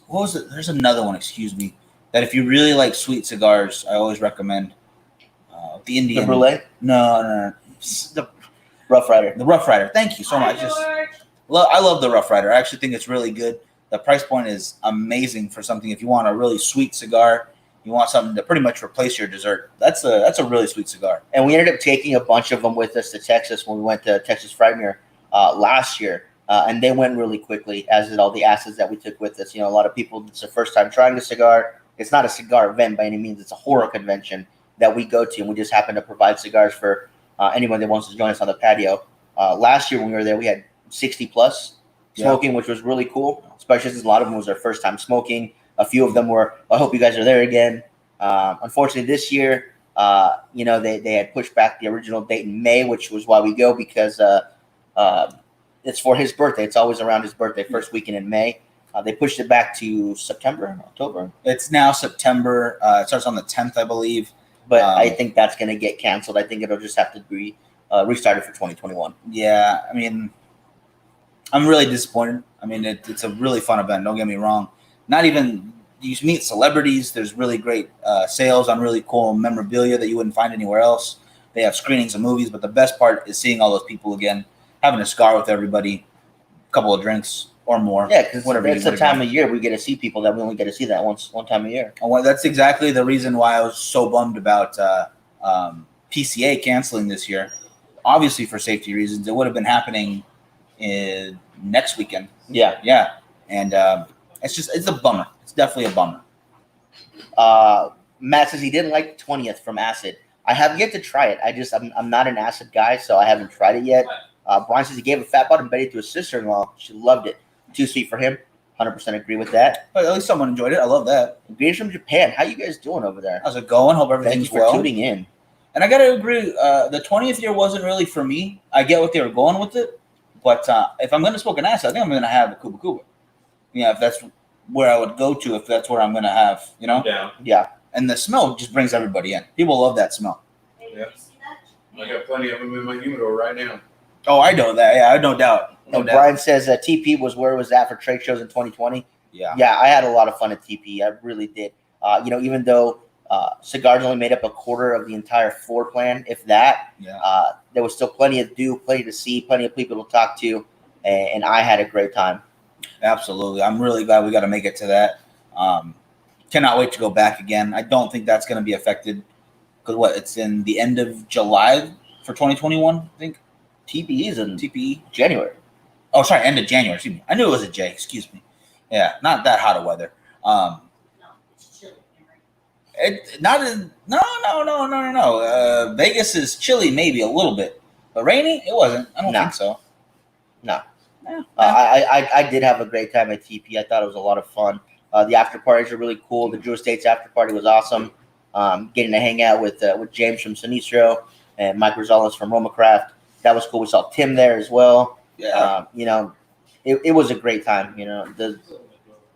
what was it? There's another one, excuse me, that if you really like sweet cigars, I always recommend the Indian. The Brulee? No. Rough Rider. The Rough Rider. Thank you so Hi, much. George. I love the Rough Rider. I actually think it's really good. The price point is amazing for something. If you want a really sweet cigar, you want something to pretty much replace your dessert. That's a really sweet cigar. And we ended up taking a bunch of them with us to Texas when we went to Texas Frightmare last year. And they went really quickly, as did all the assets that we took with us. You know, a lot of people, it's their first time trying a cigar. It's not a cigar event by any means. It's a horror convention that we go to, and we just happen to provide cigars for anyone that wants to join us on the patio. Last year when we were there, we had 60 plus smoking, which was really cool, especially since a lot of them was their first time smoking. A few of them were, I hope you guys are there again. Unfortunately, this year, they had pushed back the original date in May, which was why we go, because it's for his birthday. It's always around his birthday, first weekend in May. They pushed it back to September, October. It's now September. It starts on the 10th, I believe. But I think that's going to get canceled. I think it'll just have to be restarted for 2021. Yeah, I mean, I'm really disappointed. I mean, it's a really fun event. Don't get me wrong. Not even you meet celebrities. There's really great sales on really cool memorabilia that you wouldn't find anywhere else. They have screenings of movies, but the best part is seeing all those people again, having a cigar with everybody, a couple of drinks or more. Yeah, because that's the time of year we get to see people that we only get to see that one time a year. And that's exactly the reason why I was so bummed about PCA canceling this year. Obviously, for safety reasons, it would have been happening next weekend. Yeah. And it's a bummer. It's definitely a bummer. Matt says he didn't like the 20th from Acid. I have yet to try it. I'm not an Acid guy, so I haven't tried it yet. Brian says he gave a fat bottom Betty to his sister-in-law. She loved it. Too sweet for him. 100% agree with that. But at least someone enjoyed it. I love that. Greetings from Japan. How you guys doing over there? How's it going? Hope Thank everything's you for well. tuning in. And I got to agree, the 20th year wasn't really for me. I get what they were going with it. But if I'm going to smoke an acid, I think I'm going to have a Cuba Cuba. Yeah, if that's where I would go to, if that's where I'm going to have, Yeah. And the smell just brings everybody in. People love that smell. Hey, did Yeah. you see that? I got plenty of them in my humidor right now. Oh, I know that. Yeah, no doubt. No And doubt. Brian says TP was where it was at for trade shows in 2020. Yeah. Yeah, I had a lot of fun at TP. I really did. Even though cigars only made up a quarter of the entire floor plan, if that, Yeah. there was still plenty to do, plenty to see, plenty of people to talk to, and I had a great time. Absolutely. I'm really glad we got to make it to that. Cannot wait to go back again. I don't think that's going to be affected because it's in the end of July for 2021, I think. TP is in TPE. January. Oh, sorry, end of January. Excuse me. I knew it was a J. Excuse me. Yeah, not that hot of weather. No, it's chilly. No. Vegas is chilly, maybe a little bit, but rainy. It wasn't. I don't No. think so. No. Yeah. I did have a great time at TP. I thought it was a lot of fun. The after parties are really cool. The Drew Estates after party was awesome. Getting to hang out with James from Sinistro and Mike Rosales from Romacraft. That was cool. We saw Tim there as well. Yeah. It was a great time.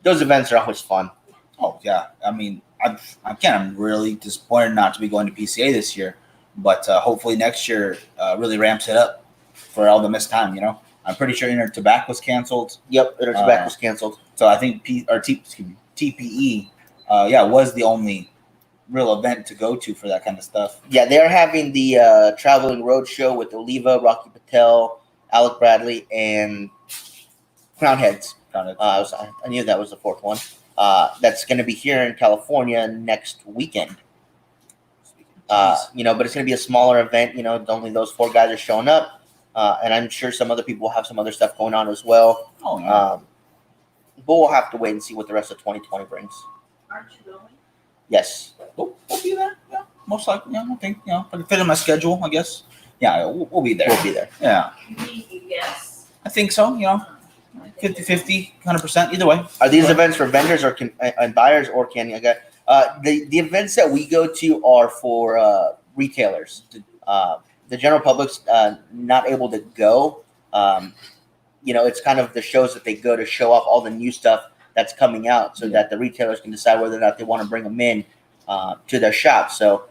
Those events are always fun. Oh yeah. I mean, I'm really disappointed not to be going to PCA this year, but hopefully next year really ramps it up for all the missed time. I'm pretty sure Inter Tobacco was canceled. Yep, Inter Tobacco was canceled. So I think TPE, was the only real event to go to for that kind of stuff. Yeah, they're having the traveling road show with Oliva, Rocky Patel, Alec Bradley, and Crown Heads. I knew that was the fourth one. That's going to be here in California next weekend. But it's going to be a smaller event. Only those four guys are showing up, and I'm sure some other people will have some other stuff going on as well. Oh yeah. But we'll have to wait and see what the rest of 2020 brings. Aren't you going? Yes. We'll be there. Yeah, most likely. Yeah, I think I can fit in my schedule. I guess. Yeah, we'll be there. We'll be there. Yeah, Yes. I think so. 50-50, 100%. Either way. Are these events for vendors and buyers, or can you get the events that we go to are for retailers? The general public's not able to go. It's kind of the shows that they go to show off all the new stuff that's coming out, so that the retailers can decide whether or not they want to bring them in to their shop. So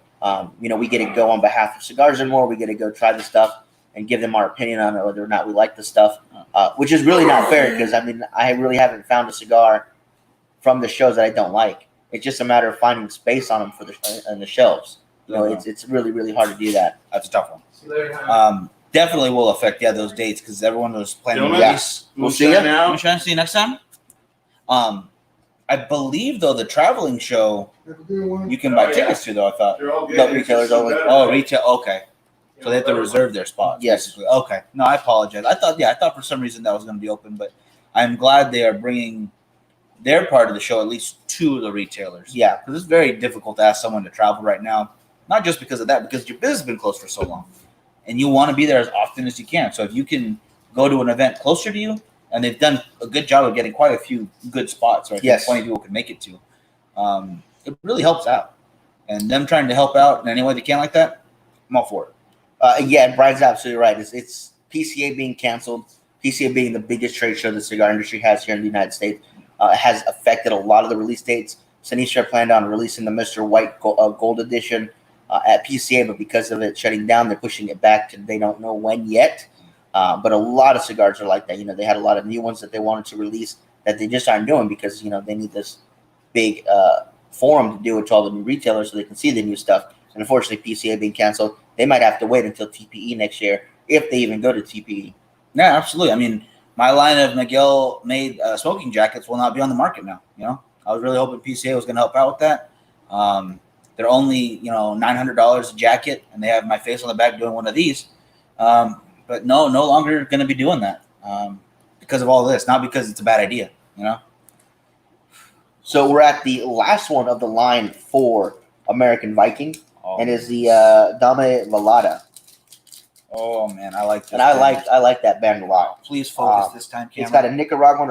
we get to go on behalf of Cigars and More. We get to go try the stuff and give them our opinion on whether or not we like the stuff, which is really not fair because, I really haven't found a cigar from the shows that I don't like. It's just a matter of finding space on them on the shelves. It's really, really hard to do that. That's a tough one. definitely will affect those dates because everyone was planning to Gentlemen, release. We'll see ya. Moonshine out. Moonshine, see you next time. I believe though the traveling show you can buy Oh, yeah. tickets to though. I thought. They're all good. No, It's retailers just only. better. Oh, retail. Okay, so they have to reserve their spots. Yes. basically. Okay. No, I apologize. I thought for some reason that was going to be open, but I'm glad they are bringing their part of the show at least to the retailers. Yeah. Because it's very difficult to ask someone to travel right now. Not just because of that, because your business has been closed for so long, and you want to be there as often as you can. So if you can go to an event closer to you, and they've done a good job of getting quite a few good spots, right? Yes. 20 people can make it to. It really helps out, and them trying to help out in any way they can like that, I'm all for it. Yeah, Brian's absolutely right. It's PCA being canceled. PCA being the biggest trade show the cigar industry has here in the United States. Has affected a lot of the release dates. Sinistra planned on releasing the Mr. White Gold Edition at PCA, but because of it shutting down, they're pushing it back to they don't know when yet. But a lot of cigars are like that. They had a lot of new ones that they wanted to release that they just aren't doing because they need this big forum to do it to all the new retailers so they can see the new stuff. And unfortunately, PCA being canceled, they might have to wait until TPE next year if they even go to TPE. Yeah, absolutely. I mean, my line of Miguel made smoking jackets will not be on the market now. I was really hoping PCA was going to help out with that. They're only $900 a jacket, and they have my face on the back doing one of these. But no longer going to be doing that because of all this, not because it's a bad idea. So we're at the last one of the line for American Viking, and is the Dame Velada. Oh man, I like this. And I like that band a lot. Please focus this time, camera. It's got a Nicaraguan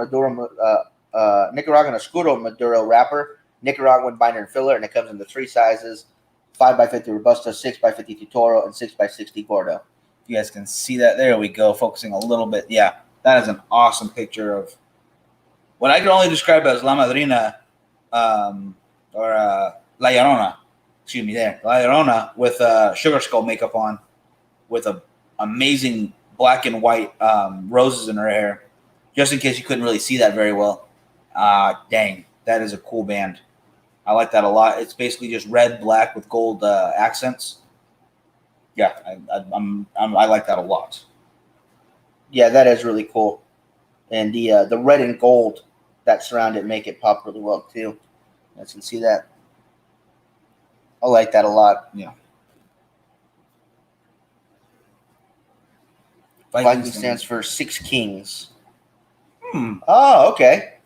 Oscuro Maduro wrapper, Nicaraguan binder and filler, and it comes in the three sizes: 5x50 Robusto, 6x52 Toro, and 6x60 Gordo. You guys can see that. There we go. Focusing a little bit. Yeah, that is an awesome picture of what I can only describe as La Madrina or La Llorona. Excuse me, there. La Llorona with sugar skull makeup on, with a amazing black and white roses in her hair, just in case you couldn't really see that very well. Dang, that is a cool band. I like that a lot. It's basically just red, black with gold accents. Yeah, I like that a lot. Yeah, that is really cool, and the red and gold that surround it make it pop really well too. You guys can see that. I like that a lot. Yeah. Viking stands for Six Kings. Hmm. Oh, okay.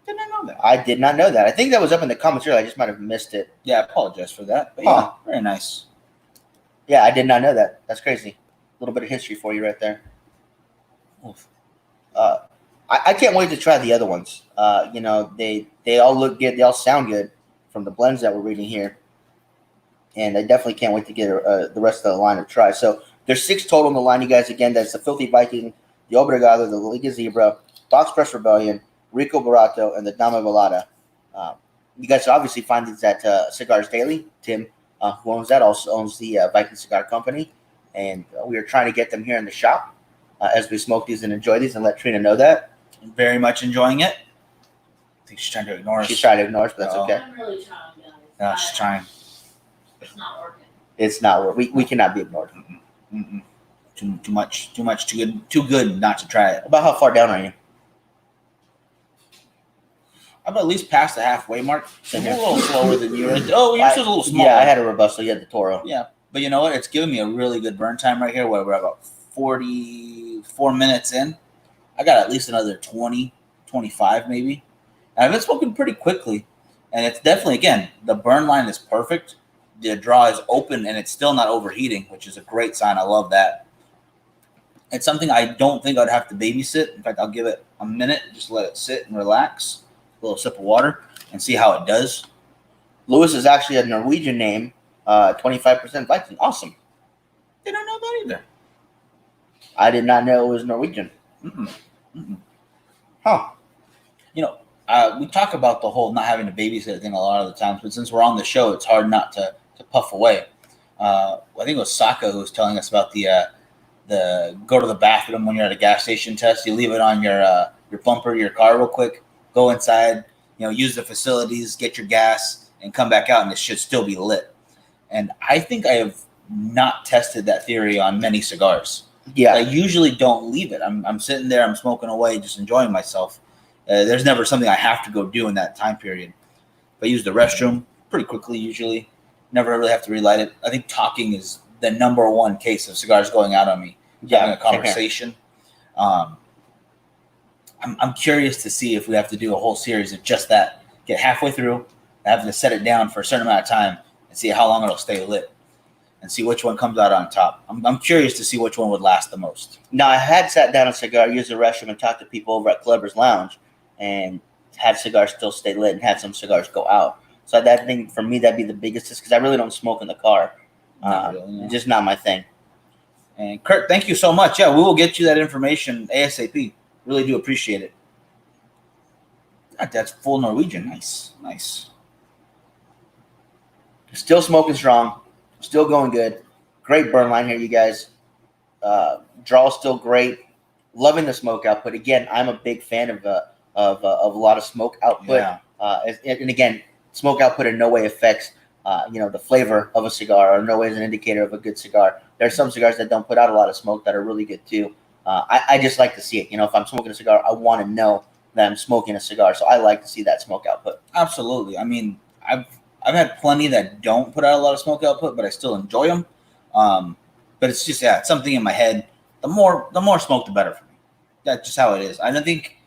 Did not know that. I did not know that. I think that was up in the comments earlier. I just might have missed it. Yeah, I apologize for that. But Huh. yeah, very nice. Yeah, I did not know that. That's crazy. A little bit of history for you right there. Oof. I can't wait to try the other ones. They all look good. They all sound good from the blends that we're reading here. And I definitely can't wait to get the rest of the line to try. So there's 6 total in the line, you guys. Again, that's the Filthy Viking, the Obligado, the Liga Zebra, Box Press Rebellion, Rico Barato, and the Dama Velada. You guys obviously find these at Cigars Daily. Tim, who owns that, also owns the Viking Cigar Company. And we are trying to get them here in the shop as we smoke these and enjoy these and let Trina know that. I'm very much enjoying it. I think she's trying to ignore us. She's trying to ignore us, but that's Oh. okay. I'm really trying, guys. No, she's trying. It's not working. It's not. We cannot be ignored. Mm-mm. Too much, too good not to try it. About how far down are you? I'm at least past the halfway mark. Same I'm a here. little slower than you. Oh, yours was a little small. Yeah, I had a Robusto. You had the Toro. Yeah, but you know what? It's giving me a really good burn time right here. Where we're about 44 minutes in. I got at least another 20, 25 maybe. And I've been smoking pretty quickly. And it's definitely, again, the burn line is perfect. The draw is open and it's still not overheating, which is a great sign. I love that. It's something I don't think I'd have to babysit. In fact, I'll give it a minute, just let it sit and relax. A little sip of water and see how it does. Lewis is actually a Norwegian name. 25% Viking. Awesome. Did not know that either. I did not know it was Norwegian. Mm-mm. Mm-mm. Huh. We talk about the whole not having to babysit thing a lot of the times, but since we're on the show, it's hard not to puff away. I think it was Saka who was telling us about the go to the bathroom when you're at a gas station test. You leave it on your bumper of your car real quick, go inside, use the facilities, get your gas, and come back out, and it should still be lit. And I think I have not tested that theory on many cigars. Yeah. I usually don't leave it. I'm sitting there, I'm smoking away, just enjoying myself. There's never something I have to go do in that time period. If I use the restroom pretty quickly, usually, never really have to relight it. I think talking is the number one case of cigars going out on me. Having a conversation. I'm curious to see if we have to do a whole series of just that. Get halfway through, have to set it down for a certain amount of time, and see how long it'll stay lit, and see which one comes out on top. I'm curious to see which one would last the most. Now, I had sat down a cigar, used the restroom, and talked to people over at Clubbers Lounge, and had cigars still stay lit and had some cigars go out. So that thing, for me, that'd be the biggest, because I really don't smoke in the car. It's just not my thing. And Kurt, thank you so much. Yeah, we will get you that information ASAP. Really do appreciate it. God, that's full Norwegian. Nice. Still smoking strong. Still going good. Great burn line here, you guys. Draw still great. Loving the smoke output. Again, I'm a big fan of a lot of smoke output. Yeah. And again, smoke output in no way affects the flavor of a cigar, or no way is an indicator of a good cigar. There are some cigars that don't put out a lot of smoke that are really good too. I just like to see it. If I'm smoking a cigar, I want to know that I'm smoking a cigar. So I like to see that smoke output. Absolutely. I mean, I've had plenty that don't put out a lot of smoke output, but I still enjoy them. But it's just it's something in my head. The more smoke, the better for me. That's just how it is. I don't think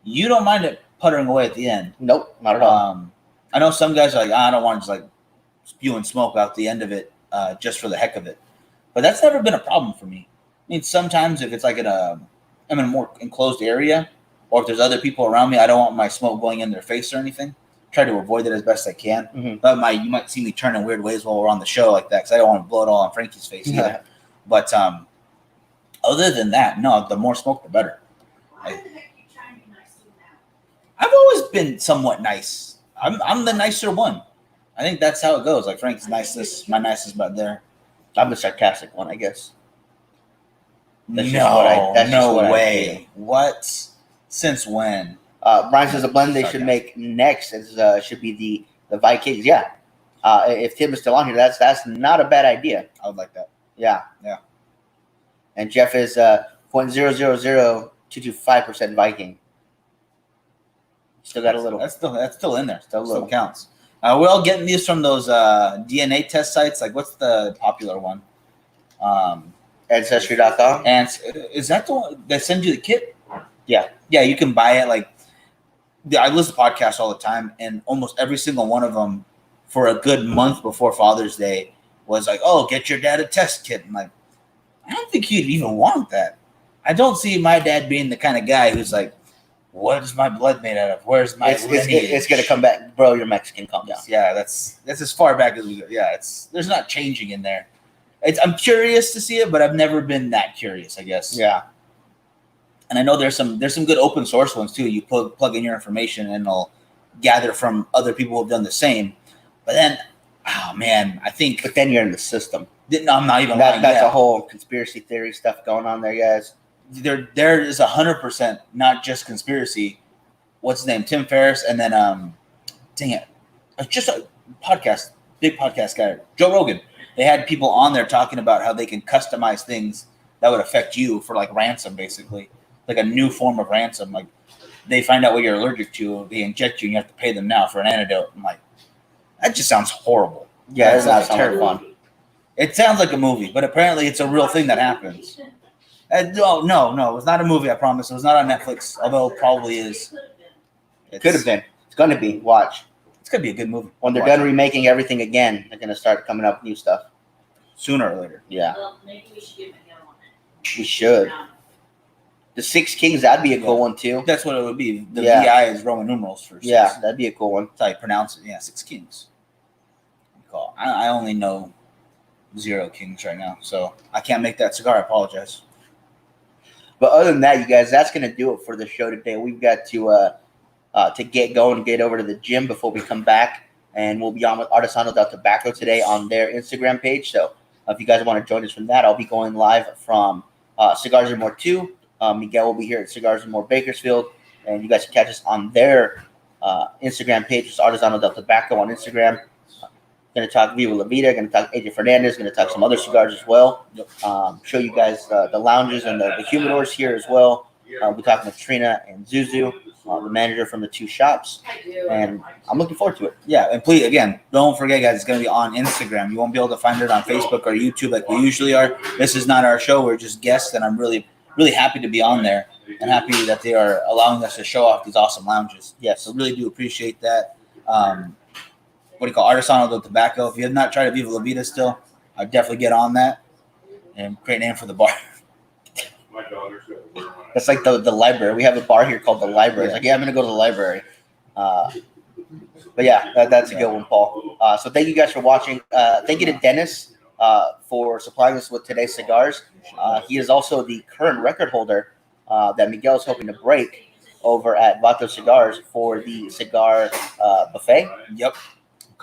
you don't mind it puttering away at the end. Nope, not at all. I know some guys are like, I don't want to just spewing smoke out the end of it just for the heck of it. But that's never been a problem for me. I mean, sometimes if it's I'm in a more enclosed area, or if there's other people around me, I don't want my smoke going in their face or anything. Try to avoid it as best I can. Mm-hmm. But you might see me turn in weird ways while we're on the show like that, because I don't want to blow it all on Frankie's face either. Yeah. But other than that, no, the more smoke, the better. Why the heck are you trying to be nice to me now? I've always been somewhat nice. I'm the nicer one. I think that's how it goes. Like Frank's nicest, my nicest about there. I'm the sarcastic one, I guess. No way. What? Since when? Brian says the blend they should make next should be the Vikings. Yeah. If Tim is still on here, that's not a bad idea. I would like that. Yeah. Yeah. And Jeff is 0.000225% Viking. Still got a little. That's still in there. Still Still counts. We're all getting these from those DNA test sites. Like, what's the popular one? Ancestry.com. And is that the one that sends you the kit? Yeah. Yeah, you can buy it. I listen to podcasts all the time, and almost every single one of them, for a good month before Father's Day, was like, "Oh, get your dad a test kit." I'm like, I don't think he'd even want that. I don't see my dad being the kind of guy who's like, "What is my blood made out of? Where's my lineage?" It's gonna come back, bro. You're Mexican. Calm down. Yeah, that's as far back as we go. Yeah, there's not changing in there. I'm curious to see it, but I've never been that curious, I guess. Yeah. And I know there's some good open source ones too. You plug in your information and it'll gather from other people who've done the same. But then, oh man, I think. But then you're in the system. No, I'm not even. That's a whole conspiracy theory stuff going on there, guys. There is 100% not just conspiracy. What's his name? Tim Ferriss, and then dang it, just a podcast, big podcast guy, Joe Rogan. They had people on there talking about how they can customize things that would affect you for ransom, basically, like a new form of ransom. Like they find out what you're allergic to, they inject you, and you have to pay them now for an antidote. I'm like, that just sounds horrible. Yeah, that sounds terrifying. It sounds like a movie, but apparently it's a real thing that happens. No, it's not a movie. I promise. It was not on Netflix, although it probably is. Could have been. It's gonna be. Watch. It's gonna be a good movie. When they're done remaking everything again, they're gonna start coming up with new stuff. Sooner or later. Yeah. Well, maybe we should give Miguel on it. We should. The Six Kings, that'd be a cool one too. That's what it would be. The Yeah. VI is Roman numerals for six. Yeah, that'd be a cool one. That's how you pronounce it. Yeah, Six Kings. I only know 0 kings right now, so I can't make that cigar. I apologize. But other than that, you guys, that's gonna do it for the show today. We've got to get going and get over to the gym before we come back, and we'll be on with Artesano del Tobacco today on their Instagram page. So if you guys want to join us from that, I'll be going live from Cigars and More 2. Miguel will be here at Cigars and More Bakersfield, and you guys can catch us on their Instagram page. It's Artesano del Tobacco on Instagram. Going to talk Viva La Vida. Going to talk AJ Fernandez. Going to talk some other cigars as well. Show you guys the lounges and the humidors here as well. We'll be talking with Trina and Zuzu, the manager from the two shops, and I'm looking forward to it. Yeah, and please, again, don't forget, guys, it's going to be on Instagram. You won't be able to find it on Facebook or YouTube like we usually are. This is not our show. We're just guests, and I'm really, really happy to be on there and happy that they are allowing us to show off these awesome lounges. Yes, I really do appreciate that. What do you call Artisano del Tobacco? If you have not tried a Viva La Vida still, I'd definitely get on that. And great name for the bar. My daughter's got to wear one. It's like the library. We have a bar here called the library. It's like, yeah, I'm going to go to the library. But yeah, that's a good one, Paul. So thank you guys for watching. Thank you to Dennis for supplying us with today's cigars. He is also the current record holder that Miguel is hoping to break over at Vato Cigars for the cigar buffet. Yep.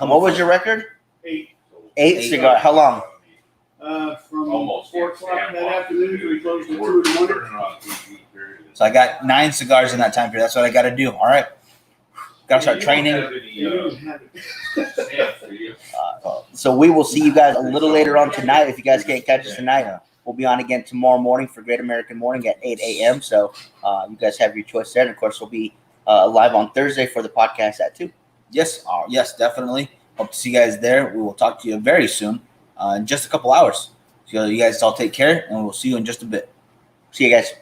What was your record? 8. 8 cigar. How long? From Almost 4 o'clock that afternoon till we closed at 2 in the morning. So I got 9 cigars in that time period. That's what I got to do. All right. Got to start training. So we will see you guys a little later on tonight. If you guys can't catch us tonight, we'll be on again tomorrow morning for Great American Morning at 8 a.m. So you guys have your choice there. And, of course, we'll be live on Thursday for the podcast at 2. Yes, definitely. Hope to see you guys there. We will talk to you very soon, in just a couple hours. So you guys all take care, and we'll see you in just a bit. See you guys.